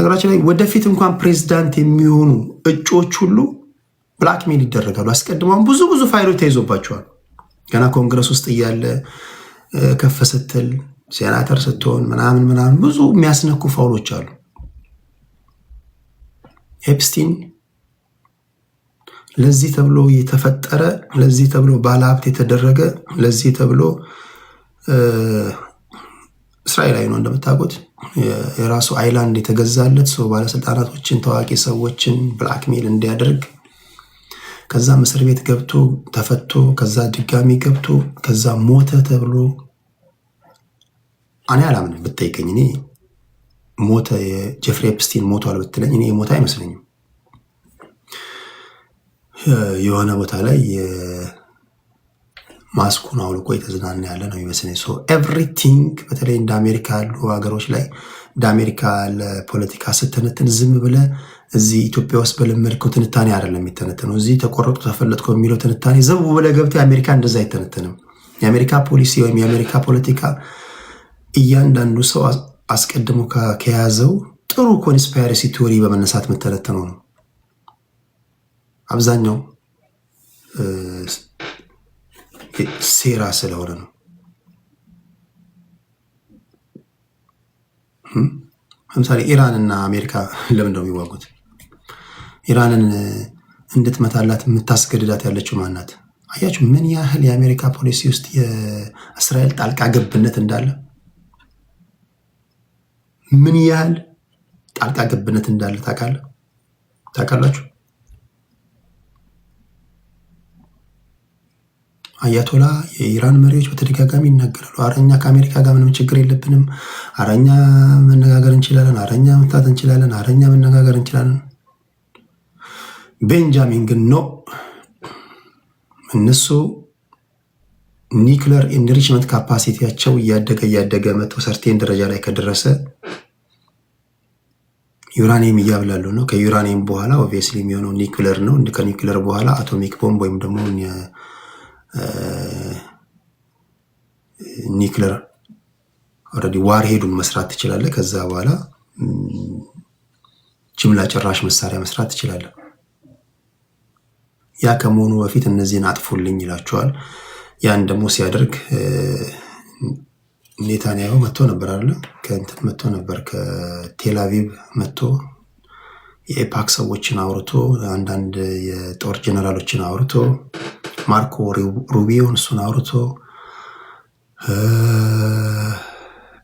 በነገራችን ላይ ወደፊት እንኳን ፕሬዝዳንት የሚሆኑ እጩዎች ሁሉ ብላክሜል ይደረጋሉ። አስቀድመው ብዙ ፋይሎች ተይዞባቸዋል። ገና ኮንግረስ ውስጥ እያለ ከፍ ስትል ሴናተር ስትሆን ምናምን ብዙ የሚያስነኩ ፋውሎች አሉ። ኤፕስቲን ለዚህ ተብሎ የተፈጠረ፣ ለዚህ ተብሎ ባለሀብት የተደረገ፣ ለዚህ ተብሎ እስራኤላዊ ነው እንደምታውቁት። የራሱ አይላንድ የተገዛለት ሰው ባለስልጣናቶችን፣ ታዋቂ ሰዎችን ብላክሜል እንዲያደርግ ከዛ እስር ቤት ገብቶ ተፈቶ ከዛ ድጋሚ ገብቶ ከዛ ሞተ ተብሎ እኔ አላምንም። ብትጠይቀኝ እኔ ሞተ የጀፍሪ ኤፕስቲን ሞቷል ብትለኝ እኔ ሞተ አይመስለኝም። የሆነ ቦታ ላይ ማስኩን አውልቆ የተዝናና ያለ ነው ይመስለኝ። ሶ ኤቭሪቲንግ በተለይ እንደ አሜሪካ ያሉ ሀገሮች ላይ እንደ አሜሪካ ለፖለቲካ ስትነትን ዝም ብለ እዚህ ኢትዮጵያ ውስጥ በለመድከው ትንታኔ አይደለም የሚተነተነው። እዚህ ተቆረጡ ተፈለጥኩ የሚለው ትንታኔ ዘው ብለ ገብተህ የአሜሪካ እንደዛ አይተነተንም። የአሜሪካ ፖሊሲ ወይም የአሜሪካ ፖለቲካ እያንዳንዱ ሰው አስቀድሞ ከያዘው ጥሩ ኮንስፓይረሲ ቲዮሪ በመነሳት የምተነተነው ነው። አብዛኛው ሴራ ስለሆነ ነው። ለምሳሌ ኢራን እና አሜሪካ ለምን ነው የሚዋጉት? ኢራንን እንድትመታላት የምታስገድዳት ያለችው ማናት? አያችሁ ምን ያህል የአሜሪካ ፖሊሲ ውስጥ የእስራኤል ጣልቃ ገብነት እንዳለ፣ ምን ያህል ጣልቃ ገብነት እንዳለ ታውቃላችሁ? አያቶላ የኢራን መሪዎች በተደጋጋሚ ይናገራሉ። አረኛ ከአሜሪካ ጋር ምንም ችግር የለብንም፣ አረኛ መነጋገር እንችላለን፣ አረኛ መምታት እንችላለን፣ አረኛ መነጋገር እንችላለን። ቤንጃሚን ግን ኖ፣ እነሱ ኒውክለር ኢንሪችመንት ካፓሲቲያቸው እያደገ መጥቶ ሰርቴን ደረጃ ላይ ከደረሰ ዩራኒየም እያብላሉ ነው። ከዩራኒየም በኋላ ኦብቪየስሊ የሚሆነው ኒውክለር ነው። ከኒውክለር በኋላ አቶሚክ ቦምብ ወይም ደግሞ ኒውክለር ኦልሬዲ ዋር ሄዱን መስራት ትችላለህ። ከዛ በኋላ ጅምላ ጨራሽ መሳሪያ መስራት ትችላለህ። ያ ከመሆኑ በፊት እነዚህን አጥፉልኝ ይላቸዋል። ያን ደግሞ ሲያደርግ ኔታንያሁ መጥቶ ነበር አይደል? ከእንትን መጥቶ ነበር፣ ከቴልአቪቭ መጥቶ የኤፓክ ሰዎችን አውርቶ አንዳንድ የጦር ጀነራሎችን አውርቶ ማርኮ ሩቢዮን እሱን አውርቶ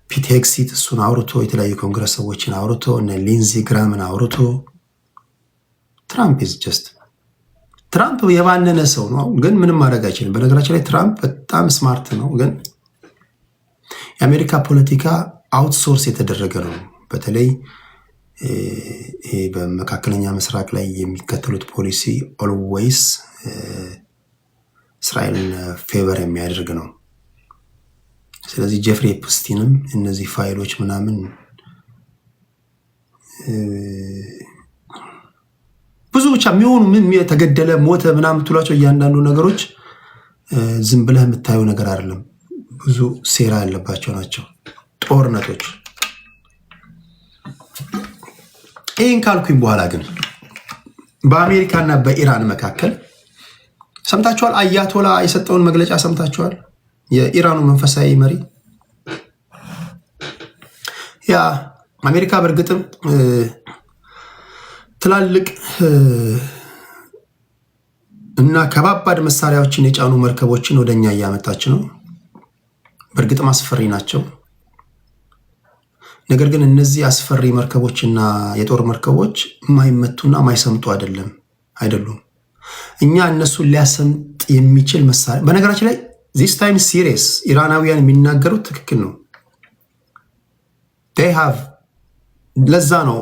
ፒት ሄግሴት እሱን አውርቶ የተለያዩ ኮንግረስ ሰዎችን አውርቶ እነ ሊንዚ ግራምን አውርቶ ትራምፕ ኢዝ ጀስት ትራምፕ የባነነ ሰው ነው፣ ግን ምንም ማድረግ አይችልም። በነገራችን ላይ ትራምፕ በጣም ስማርት ነው፣ ግን የአሜሪካ ፖለቲካ አውትሶርስ የተደረገ ነው። በተለይ በመካከለኛ ምስራቅ ላይ የሚከተሉት ፖሊሲ ኦልዌይስ እስራኤልን ፌቨር የሚያደርግ ነው። ስለዚህ ጀፍሪ ኤፕስቲንም እነዚህ ፋይሎች ምናምን ብዙ ብቻ የሚሆኑ ምን ተገደለ ሞተ ምናምን ትሏቸው እያንዳንዱ ነገሮች ዝም ብለህ የምታየው ነገር አይደለም። ብዙ ሴራ ያለባቸው ናቸው ጦርነቶች። ይህን ካልኩኝ በኋላ ግን በአሜሪካና በኢራን መካከል ሰምታችኋል? አያቶላ የሰጠውን መግለጫ ሰምታችኋል? የኢራኑ መንፈሳዊ መሪ ያ አሜሪካ በእርግጥም ትላልቅ እና ከባባድ መሳሪያዎችን የጫኑ መርከቦችን ወደኛ እያመጣች ነው። በእርግጥም አስፈሪ ናቸው። ነገር ግን እነዚህ አስፈሪ መርከቦችና የጦር መርከቦች የማይመቱና የማይሰምጡ አይደሉም። እኛ እነሱን ሊያሰምጥ የሚችል መሳሪያ በነገራችን ላይ ዚስ ታይም ሲሪየስ ኢራናውያን የሚናገሩት ትክክል ነው። ለዛ ነው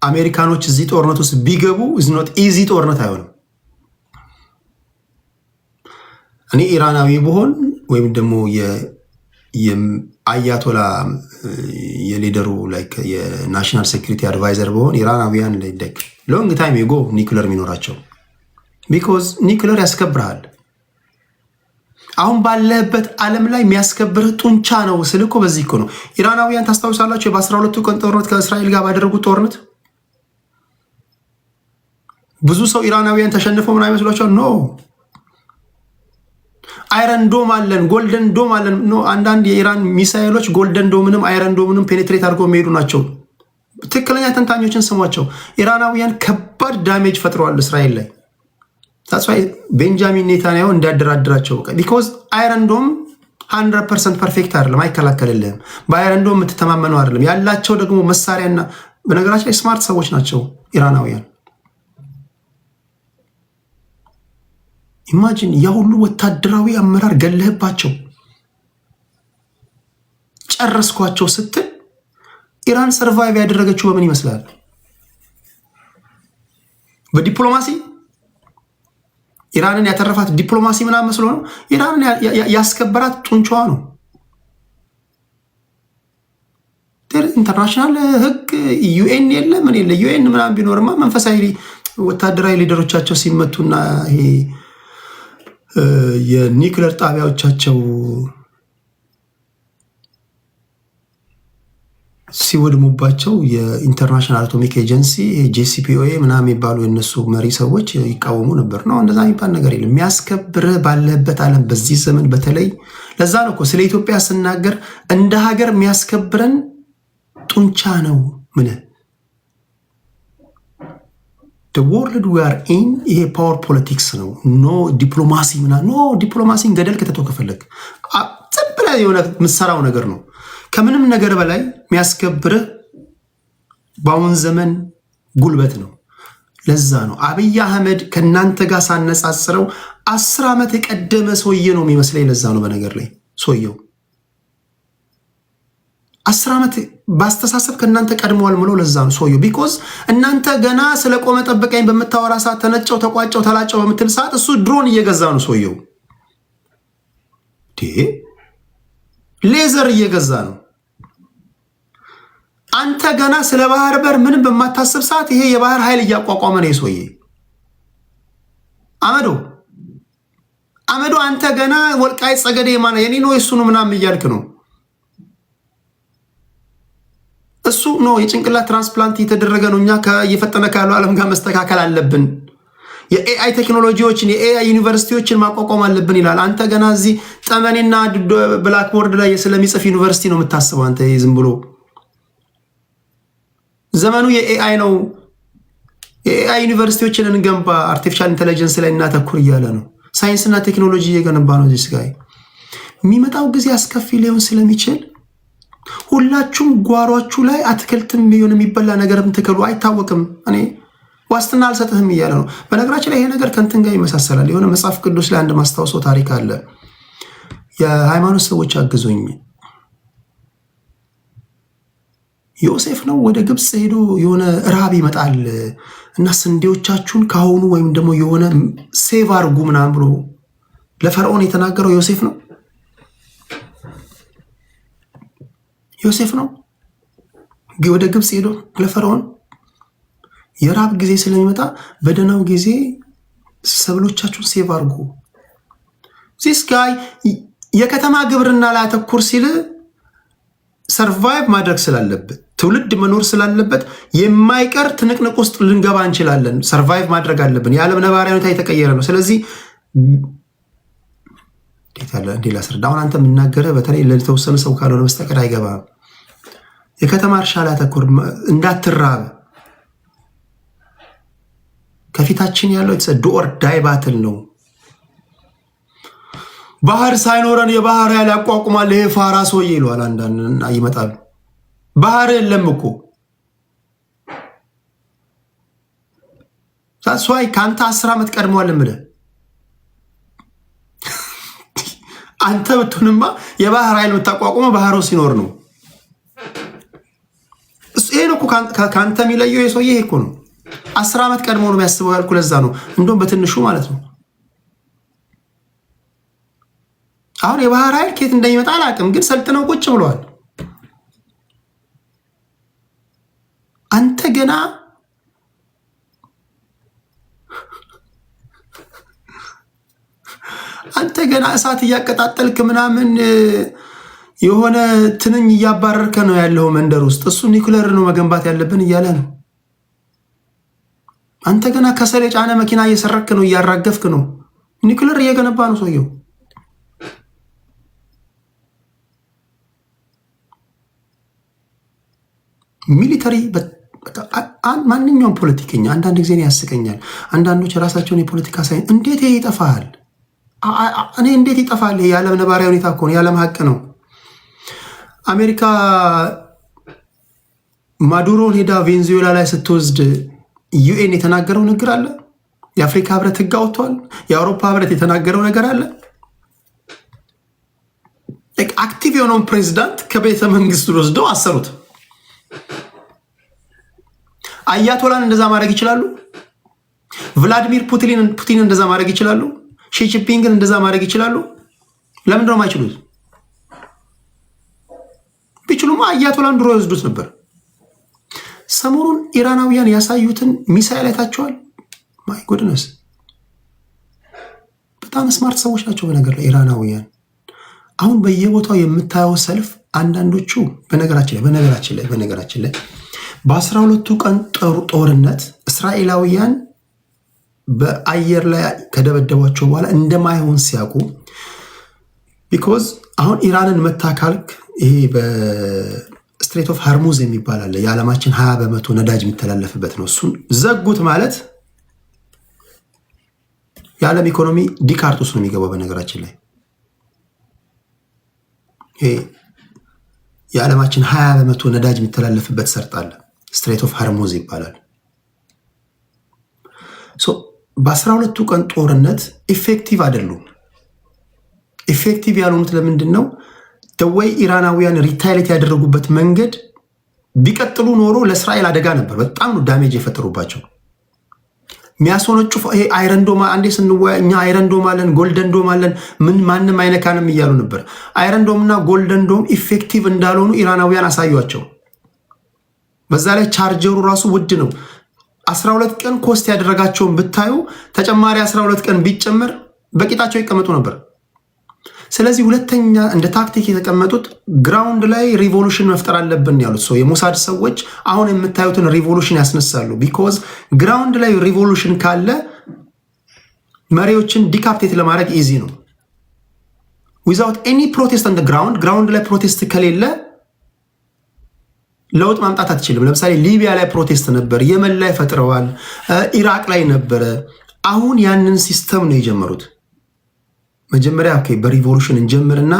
አሜሪካኖች እዚህ ጦርነት ውስጥ ቢገቡ ኢዝኖት ኢዚ ጦርነት አይሆንም። እኔ ኢራናዊ ብሆን ወይም ደግሞ የአያቶላ የሊደሩ ላይክ የናሽናል ሴኩሪቲ አድቫይዘር በሆን ኢራናውያን ላይክ ሎንግ ታይም የጎ ኒውክለር የሚኖራቸው ቢኮዝ ኒውክለር ያስከብርሃል። አሁን ባለህበት ዓለም ላይ የሚያስከብርህ ጡንቻ ነው ስልኮ። በዚህ እኮ ነው ኢራናውያን ታስታውሳላችሁ፣ በ12ቱ ቀን ጦርነት ከእስራኤል ጋር ባደረጉት ጦርነት ብዙ ሰው ኢራናውያን ተሸንፈው ምን አይመስሏቸው? ኖ አይረን ዶም አለን፣ ጎልደን ዶም አለን። ኖ አንዳንድ የኢራን ሚሳኤሎች ጎልደን ዶምንም አይረን ዶምንም ፔኔትሬት አድርገው የሚሄዱ ናቸው። ትክክለኛ ተንታኞችን ስሟቸው። ኢራናውያን ከባድ ዳሜጅ ፈጥረዋል እስራኤል ላይ። ታስፋይ ቤንጃሚን ኔታንያሁ እንዲያደራድራቸው ቢኮዝ አይረን ዶም 100% ፐርፌክት አይደለም፣ አይከላከልልህም። በአይረን ዶም የምትተማመነው አይደለም። ያላቸው ደግሞ መሳሪያና በነገራችን ላይ ስማርት ሰዎች ናቸው ኢራናውያን። ኢማጂን ያ ሁሉ ወታደራዊ አመራር ገለህባቸው ጨረስኳቸው ስትል ኢራን ሰርቫይቭ ያደረገችው በምን ይመስላል? በዲፕሎማሲ ኢራንን ያተረፋት ዲፕሎማሲ ምናምን መስሎ ነው። ኢራንን ያስከበራት ጡንቻዋ ነው። ኢንተርናሽናል ህግ ዩኤን የለ ምን የለ። ዩኤን ምናምን ቢኖርማ መንፈሳዊ ወታደራዊ ሊደሮቻቸው ሲመቱና ይሄ የኒውክሌር ጣቢያዎቻቸው ሲወድሙባቸው የኢንተርናሽናል አቶሚክ ኤጀንሲ ጄሲፒኦኤ ምናምን የሚባሉ የነሱ መሪ ሰዎች ይቃወሙ ነበር። ነው እንደዛ የሚባል ነገር የለም። የሚያስከብርህ ባለህበት ዓለም በዚህ ዘመን በተለይ ለዛ ነው እኮ ስለ ኢትዮጵያ ስናገር እንደ ሀገር የሚያስከብረን ጡንቻ ነው። ምን the world we are in ይሄ ፓወር ፖለቲክስ ነው። ኖ ዲፕሎማሲ ምናምን ኖ ዲፕሎማሲን ገደል ከተተው ከፈለግ ዝም ብለህ የሆነ የምትሰራው ነገር ነው። ከምንም ነገር በላይ የሚያስከብርህ በአሁን ዘመን ጉልበት ነው። ለዛ ነው አብይ አህመድ ከእናንተ ጋር ሳነጻጽረው 10 ዓመት የቀደመ ሰውዬ ነው የሚመስለኝ። ለዛ ነው በነገር ላይ ሰውየው 10 ዓመት ባስተሳሰብ ከእናንተ ቀድመዋል ምለው። ለዛ ነው ሰውየው ቢኮዝ እናንተ ገና ስለቆመ ጠበቀኝ በምታወራ ሰዓት ተነጨው ተቋጨው ተላጨው በምትል ሰዓት እሱ ድሮን እየገዛ ነው ሰውየው። ሌዘር እየገዛ ነው። አንተ ገና ስለ ባህር በር ምንም በማታስብ ሰዓት ይሄ የባህር ኃይል እያቋቋመ ነው ሰውዬ። አመዶ አንተ ገና ወልቃይ ጸገዴ ማና የኔ ነው እሱ ነው ምናምን እያልክ ነው። እሱ ነው የጭንቅላት ትራንስፕላንት እየተደረገ ነው። እኛ እየፈጠነ ካለው ዓለም ጋር መስተካከል አለብን። የኤአይ ቴክኖሎጂዎችን የኤአይ ዩኒቨርሲቲዎችን ማቋቋም አለብን ይላል። አንተ ገና እዚህ ጠመኔና ብላክቦርድ ላይ ስለሚጽፍ ዩኒቨርሲቲ ነው የምታስበው አንተ። ዝም ብሎ ዘመኑ የኤአይ ነው። የኤአይ ዩኒቨርሲቲዎችን እንገንባ፣ አርቲፊሻል ኢንቴሊጀንስ ላይ እናተኩር እያለ ነው። ሳይንስና ቴክኖሎጂ እየገነባ ነው። ዚስ ጋይ የሚመጣው ጊዜ አስከፊ ሊሆን ስለሚችል ሁላችሁም ጓሯችሁ ላይ አትክልትም ቢሆን የሚበላ ነገርም ትከሉ። አይታወቅም። እኔ ዋስትና አልሰጥህም እያለ ነው። በነገራችን ላይ ይሄ ነገር ከእንትን ጋር ይመሳሰላል። የሆነ መጽሐፍ ቅዱስ ላይ አንድ ማስታወሰው ታሪክ አለ። የሃይማኖት ሰዎች አግዙኝ። ዮሴፍ ነው ወደ ግብፅ ሄዶ የሆነ ረሃብ ይመጣል እና ስንዴዎቻችሁን ካሁኑ ወይም ደግሞ የሆነ ሴቭ አርጉ ምናምን ብሎ ለፈርዖን የተናገረው ዮሴፍ ነው። ዮሴፍ ነው ወደ ግብፅ ሄዶ ለፈርዖን የራብ ጊዜ ስለሚመጣ በደናው ጊዜ ሰብሎቻችሁን ሴቭ አርጉ። ዚስ ጋይ የከተማ ግብርና ላይ አተኩር ሲል ሰርቫይቭ ማድረግ ስላለበት ትውልድ መኖር ስላለበት የማይቀር ትንቅንቅ ውስጥ ልንገባ እንችላለን። ሰርቫይቭ ማድረግ አለብን። የዓለም ነባራዊ ሁኔታ የተቀየረ ነው። ስለዚህ እንዴ ላስረዳ። አሁን አንተ የምናገረህ በተለይ ለተወሰነ ሰው ካልሆነ በስተቀር አይገባም። የከተማ እርሻ ላይ አተኩር፣ እንዳትራብ። ከፊታችን ያለው ዶር ዳይ ባትል ነው። ባህር ሳይኖረን የባህር ኃይል ያቋቁማል ይሄ ፋራ ሰውዬ ይለዋል። አንዳንድ ይመጣሉ። ባህር የለም እኮ ሳስዋይ ከአንተ 10 ዓመት ቀድመዋል እምልህ። አንተ ብትሆንማ የባህር ኃይል የምታቋቁመው ባህሩ ሲኖር ነው። ይሄ ነው እኮ ከአንተ የሚለየው የሰውዬ ይሄ እኮ ነው። 10 ዓመት ቀድሞ ነው የሚያስበው ያልኩ ለዛ ነው። እንደውም በትንሹ ማለት ነው። አሁን የባህር ኃይል ከየት እንደሚመጣ አላውቅም፣ ግን ሰልጥነው ቁጭ ብለዋል። አንተ ገና እሳት እያቀጣጠልክ ምናምን የሆነ ትንኝ እያባረርከ ነው ያለው መንደር ውስጥ። እሱ ኒኩለር ነው መገንባት ያለብን እያለ ነው። አንተ ገና ከሰል የጫነ መኪና እየሰረክ ነው፣ እያራገፍክ ነው። ኒኩለር እየገነባ ነው ሰውየው። ሚሊተሪ ማንኛውም ፖለቲከኛ አንዳንድ ጊዜ ያስቀኛል። አንዳንዶች ራሳቸውን የፖለቲካ ሳይንስ እንዴት ይሄ ይጠፋል? እኔ እንዴት ይጠፋል? የዓለም ነባራዊ ሁኔታ እኮ ነው፣ የዓለም ሀቅ ነው። አሜሪካ ማዱሮን ሄዳ ቬንዙዌላ ላይ ስትወስድ ዩኤን የተናገረው ነገር አለ። የአፍሪካ ህብረት ህግ አውጥቷል። የአውሮፓ ህብረት የተናገረው ነገር አለ። አክቲቭ የሆነውን ፕሬዚዳንት ከቤተ መንግስቱ ወስደው አሰሩት። አያቶላን እንደዛ ማድረግ ይችላሉ። ቭላዲሚር ፑቲን እንደዛ ማድረግ ይችላሉ። ሺጂንፒንግን እንደዛ ማድረግ ይችላሉ። ለምንድን ነው የማይችሉት? ቢችሉማ አያቶላን ድሮ ይወስዱት ነበር። ሰሞኑን ኢራናውያን ያሳዩትን ሚሳይል አይታቸዋል። ማይ ጉድነስ በጣም ስማርት ሰዎች ናቸው። በነገር ላይ ኢራናውያን አሁን በየቦታው የምታየው ሰልፍ አንዳንዶቹ በነገራችን ላይ በ12ቱ ቀን ጦርነት እስራኤላውያን በአየር ላይ ከደበደቧቸው በኋላ እንደማይሆን ሲያውቁ ቢኮዝ አሁን ኢራንን መታካልክ ይሄ በስትሬት ኦፍ ሃርሙዝ የሚባል አለ። የዓለማችን 20% ነዳጅ የሚተላለፍበት ነው። እሱን ዘጉት ማለት የዓለም ኢኮኖሚ ዲካርቱስ ነው የሚገባው። በነገራችን ላይ ይሄ የዓለማችን 20% ነዳጅ የሚተላለፍበት ሰርጥ አለ። ስትሬት ኦፍ ሃርሙዝ ይባላል። በ12ቱ ቀን ጦርነት ኢፌክቲቭ አይደሉም። ኢፌክቲቭ ያልሆኑት ለምንድን ነው? ደወይ ኢራናውያን ሪታይሌት ያደረጉበት መንገድ ቢቀጥሉ ኖሮ ለእስራኤል አደጋ ነበር። በጣም ነው ዳሜጅ የፈጠሩባቸው። የሚያስወነጩ ይሄ አይረንዶማ አንዴ ስንወያ እኛ አይረንዶም አለን ጎልደንዶም አለን ማንም አይነካንም እያሉ ነበር። አይረንዶምና ጎልደንዶም ኢፌክቲቭ እንዳልሆኑ ኢራናውያን አሳዩቸው። በዛ ላይ ቻርጀሩ ራሱ ውድ ነው። 12 ቀን ኮስት ያደረጋቸውን ብታዩ ተጨማሪ 12 ቀን ቢጨመር በቂጣቸው ይቀመጡ ነበር። ስለዚህ ሁለተኛ እንደ ታክቲክ የተቀመጡት ግራውንድ ላይ ሪቮሉሽን መፍጠር አለብን ያሉት ሰው የሞሳድ ሰዎች አሁን የምታዩትን ሪቮሉሽን ያስነሳሉ። ቢኮዝ ግራውንድ ላይ ሪቮሉሽን ካለ መሪዎችን ዲካፕቴት ለማድረግ ኢዚ ነው። ዊዛውት ኤኒ ፕሮቴስት ኦን ግራውንድ ላይ ፕሮቴስት ከሌለ ለውጥ ማምጣት አትችልም። ለምሳሌ ሊቢያ ላይ ፕሮቴስት ነበር፣ የመን ላይ ፈጥረዋል፣ ኢራቅ ላይ ነበረ። አሁን ያንን ሲስተም ነው የጀመሩት። መጀመሪያ በሪቮሉሽን እንጀምርና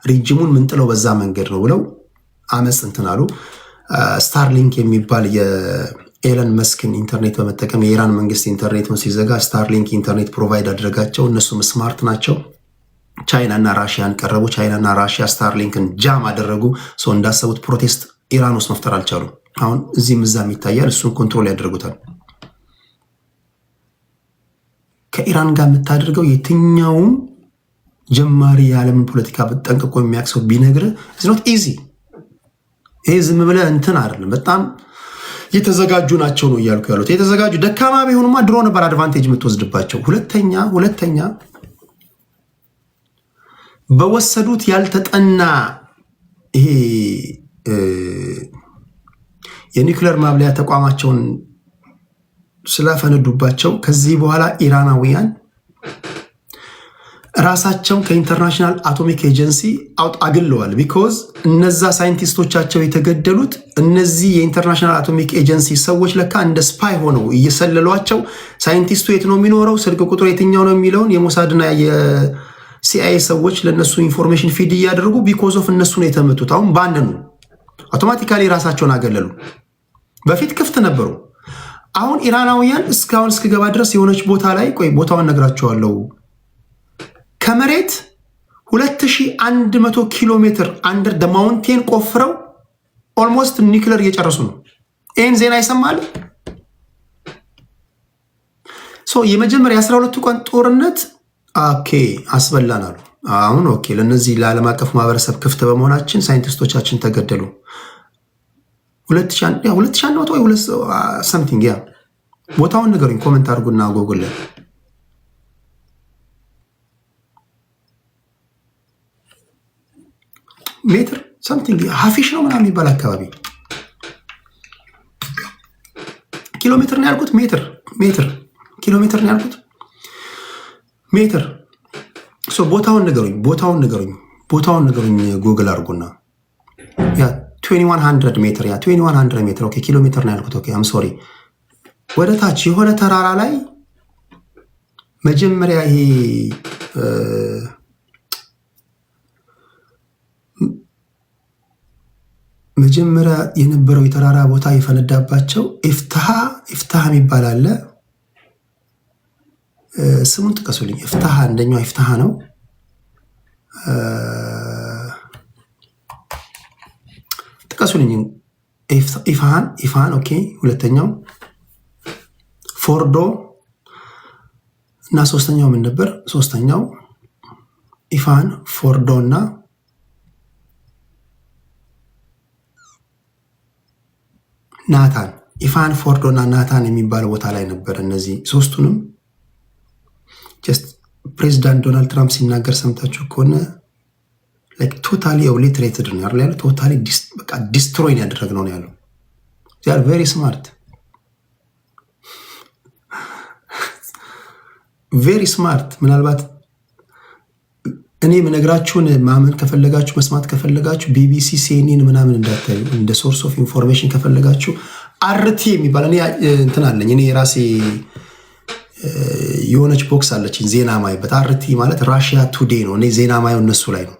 ሪጅሙን ምንጥለው በዛ መንገድ ነው ብለው አመፅ እንትን አሉ። ስታርሊንክ የሚባል የኤለን መስክን ኢንተርኔት በመጠቀም የኢራን መንግስት ኢንተርኔቱን ሲዘጋ ስታርሊንክ ኢንተርኔት ፕሮቫይድ አድረጋቸው። እነሱም ስማርት ናቸው። ቻይናና ራሽያን ቀረቡ። ቻይናና ራሽያ ስታርሊንክን ጃም አደረጉ። ሰው እንዳሰቡት ፕሮቴስት ኢራን ውስጥ መፍጠር አልቻሉም። አሁን እዚህም እዛም ይታያል። እሱን ኮንትሮል ያደርጉታል። ከኢራን ጋር የምታደርገው የትኛውም ጀማሪ የዓለምን ፖለቲካ በጠንቅቆ የሚያቅሰው ቢነግር ኖት ኢዚ። ይሄ ዝም ብለህ እንትን አይደለም። በጣም የተዘጋጁ ናቸው ነው እያልኩ ያሉት። የተዘጋጁ ደካማ ቢሆኑማ ድሮ ነበር አድቫንቴጅ የምትወስድባቸው። ሁለተኛ በወሰዱት ያልተጠና ይሄ የኒውክሌር ማብለያ ተቋማቸውን ስላፈነዱባቸው ከዚህ በኋላ ኢራናውያን ራሳቸውን ከኢንተርናሽናል አቶሚክ ኤጀንሲ አግለዋል። ቢኮዝ እነዛ ሳይንቲስቶቻቸው የተገደሉት እነዚህ የኢንተርናሽናል አቶሚክ ኤጀንሲ ሰዎች ለካ እንደ ስፓይ ሆነው እየሰለሏቸው ሳይንቲስቱ የት ነው የሚኖረው፣ ስልክ ቁጥሩ የትኛው ነው የሚለውን የሞሳድና የሲአይኤ ሰዎች ለእነሱ ኢንፎርሜሽን ፊድ እያደረጉ ቢኮዝ ኦፍ እነሱ ነው የተመቱት። አሁን በአንድ ነው አውቶማቲካሊ ራሳቸውን አገለሉ። በፊት ክፍት ነበሩ። አሁን ኢራናውያን እስካሁን እስክገባ ድረስ የሆነች ቦታ ላይ ቦታውን ነግራቸዋለሁ። ከመሬት 2100 ኪሎ ሜትር አንደር ደ ማውንቴን ቆፍረው ኦልሞስት ኒውክለር እየጨረሱ ነው። ይህን ዜና ይሰማል። የመጀመሪያ 12ቱ ቀን ጦርነት አስበላን አሉ። አሁን ለነዚህ ለዓለም አቀፍ ማህበረሰብ ክፍት በመሆናችን ሳይንቲስቶቻችን ተገደሉ። 2100 ወይ 2 ሰምቲንግ ቦታውን ንገሩኝ፣ ኮመንት አድርጉና ጎግል ላይ ሜትር ሳምቲንግ ሀፊሽ ነው ምናምን የሚባል አካባቢ ኪሎ ሜትር ነው ያልኩት። ኪሎ ሜትር ነው ያልኩት። ሜትር ቦታውን ንገሩኝ። ጉግል አድርጉና ያ 2100 ሜትር ያ 2100 ሜትር ኦኬ፣ ኪሎ ሜትር ነው ያልኩት። ኦኬ አም ሶሪ። ወደ ታች የሆነ ተራራ ላይ መጀመሪያ ይሄ መጀመሪያ የነበረው የተራራ ቦታ የፈነዳባቸው ኢፍታህ የሚባል አለ። ስሙን ጥቀሱልኝ። ኢፍታህ አንደኛው ኢፍታህ ነው። ጥቀሱልኝ። ኢፋን ኦኬ። ሁለተኛው ፎርዶ እና ሶስተኛው ምን ነበር? ሶስተኛው ኢፋን፣ ፎርዶ እና ናታን። ኢፋን፣ ፎርዶ እና ናታን የሚባል ቦታ ላይ ነበር። እነዚህ ሶስቱንም ጀስት ፕሬዚዳንት ዶናልድ ትራምፕ ሲናገር ሰምታችሁ ከሆነ ቶታሊ ኦብሊትሬትድ ነው ያለው። ቶታሊ ዲስትሮይን ያደረግነው ነው ያለው። ዚያር ቬሪ ስማርት ቬሪ ስማርት። ምናልባት እኔ ምነግራችሁን ማመን ከፈለጋችሁ መስማት ከፈለጋችሁ ቢቢሲ፣ ሲኤንኤን ምናምን እንዳታዩ። እንደ ሶርስ ኦፍ ኢንፎርሜሽን ከፈለጋችሁ አርቲ የሚባል እኔ እንትን አለኝ። እኔ የራሴ የሆነች ቦክስ አለችኝ ዜና ማይበት። አርቲ ማለት ራሽያ ቱዴ ነው። እኔ ዜና ማየው እነሱ ላይ ነው።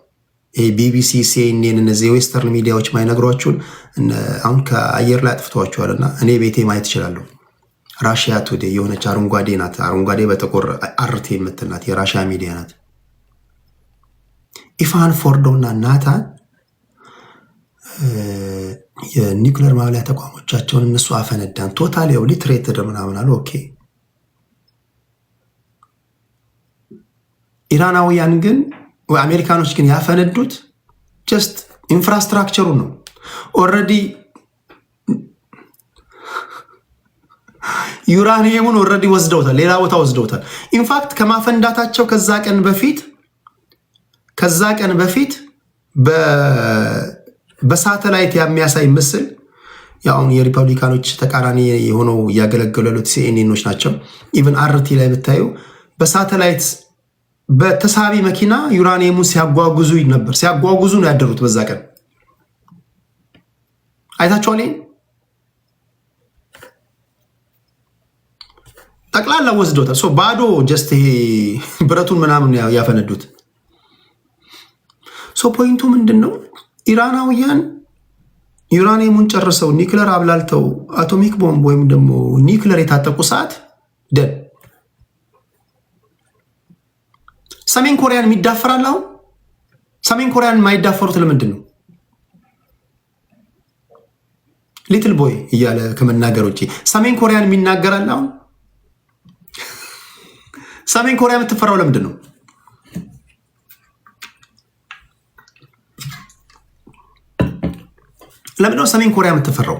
ቢቢሲ፣ ሲኤንኤን እነዚህ የዌስተርን ሚዲያዎች ማይነግሯችሁን አሁን ከአየር ላይ አጥፍተዋችኋል እና እኔ ቤቴ ማየት እችላለሁ። ራሽያ ቱዴ የሆነች አረንጓዴ ናት። አረንጓዴ በጥቁር አርቲ የምትናት የራሽያ ሚዲያ ናት። ኢፋን፣ ፎርዶ እና ናታን የኒውክሌር ማብላያ ተቋሞቻቸውን እነሱ አፈነዳን። ቶታሊ ኦብሊትሬትድ ምናምን አሉ። ኦኬ ኢራናውያን ግን አሜሪካኖች ግን ያፈነዱት ጀስት ኢንፍራስትራክቸሩን ነው። ኦልሬዲ ዩራኒየሙን ኦልሬዲ ወስደውታል፣ ሌላ ቦታ ወስደውታል። ኢንፋክት ከማፈንዳታቸው ከዛ ቀን በፊት በሳተላይት የሚያሳይ ምስል ያውን የሪፐብሊካኖች ተቃራኒ የሆነው እያገለገሉ ያሉት ሲኤንኤኖች ናቸው። ኢቨን አርቲ ላይ ብታዩ በሳተላይት በተሳቢ መኪና ዩራኒየሙን ሲያጓጉዙ ነበር። ሲያጓጉዙ ነው ያደሩት። በዛ ቀን አይታችኋል። ጠቅላላ ወስዶታል። ባዶ ጀስት ይሄ ብረቱን ምናምን ያፈነዱት። ፖይንቱ ምንድን ነው? ኢራናውያን ዩራኒየሙን ጨርሰው ኒክለር አብላልተው አቶሚክ ቦምብ ወይም ደግሞ ኒክለር የታጠቁ ሰዓት ደን ሰሜን ኮሪያን የሚዳፈራል። አሁን ሰሜን ኮሪያን የማይዳፈሩት ለምንድን ነው? ሊትል ቦይ እያለ ከመናገር ውጭ ሰሜን ኮሪያን የሚናገራል። አሁን ሰሜን ኮሪያ የምትፈራው ለምንድን ነው? ለምንድን ነው ሰሜን ኮሪያ የምትፈራው?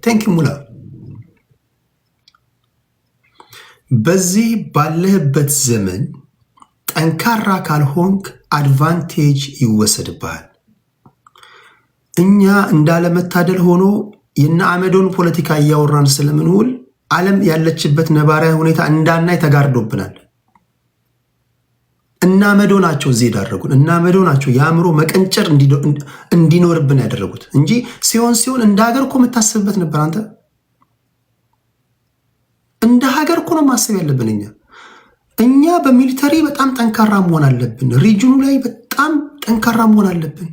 ቴንኪው ሙላ። በዚህ ባለህበት ዘመን ጠንካራ ካልሆንክ አድቫንቴጅ ይወሰድብሃል። እኛ እንዳለመታደል ሆኖ የነ አመዶን ፖለቲካ እያወራን ስለምንውል ዓለም ያለችበት ነባራዊ ሁኔታ እንዳናይ ተጋርዶብናል። እና አመዶ ናቸው እዚህ የዳረጉን። እና አመዶ ናቸው የአእምሮ መቀንጨር እንዲኖርብን ያደረጉት እንጂ ሲሆን እንደ ሀገር እኮ የምታስብበት ነበር። አንተ እንደ ሀገር እኮ ነው ማሰብ ያለብን። እኛ በሚሊተሪ በጣም ጠንካራ መሆን አለብን። ሪጅኑ ላይ በጣም ጠንካራ መሆን አለብን።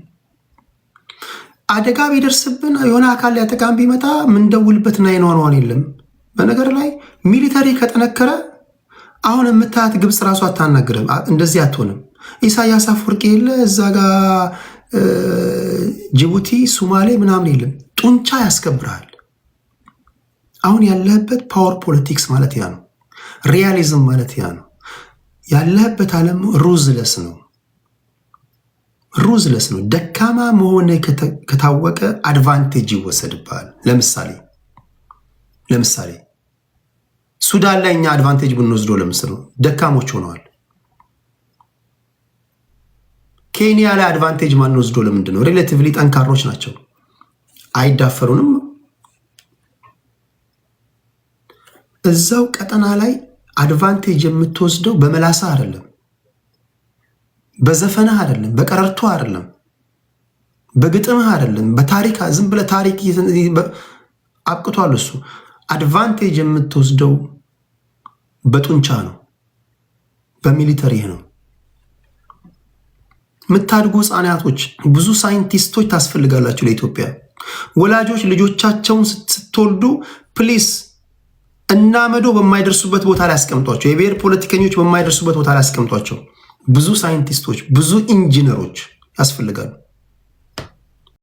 አደጋ ቢደርስብን የሆነ አካል ሊያጠቃም ቢመጣ ምንደውልበት ናይኗኗን የለም። በነገር ላይ ሚሊተሪ ከጠነከረ አሁን የምታያት ግብፅ ራሱ አታናግርም። እንደዚህ አትሆንም። ኢሳያስ አፈወርቂ የለ እዛ ጋር ጅቡቲ፣ ሶማሌ ምናምን የለም። ጡንቻ ያስከብርሃል። አሁን ያለህበት ፓወር ፖለቲክስ ማለት ያ ነው። ሪያሊዝም ማለት ያ ነው። ያለህበት ዓለም ሩዝለስ ነው። ደካማ መሆነ ከታወቀ አድቫንቴጅ ይወሰድብሃል። ለምሳሌ ሱዳን ላይ እኛ አድቫንቴጅ ብንወስደው ለምስል ነው ደካሞች ሆነዋል። ኬንያ ላይ አድቫንቴጅ ማን ወስዶ ለምንድን ነው? ሪሌቲቭሊ ጠንካሮች ናቸው፣ አይዳፈሩንም። እዛው ቀጠና ላይ አድቫንቴጅ የምትወስደው በመላሳ አይደለም፣ በዘፈንህ አይደለም፣ በቀረርቶ አይደለም፣ በግጥምህ አይደለም፣ በታሪክ ዝም ብለህ ታሪክ አብቅቷል። እሱ አድቫንቴጅ የምትወስደው በጡንቻ ነው፣ በሚሊተሪ ነው። የምታድጉ ህፃናቶች ብዙ ሳይንቲስቶች ታስፈልጋላችሁ ለኢትዮጵያ። ወላጆች ልጆቻቸውን ስትወልዱ ፕሊስ እናመዶ በማይደርሱበት ቦታ ላይ አስቀምጧቸው። የብሔር ፖለቲከኞች በማይደርሱበት ቦታ ላይ አስቀምጧቸው። ብዙ ሳይንቲስቶች፣ ብዙ ኢንጂነሮች ያስፈልጋሉ።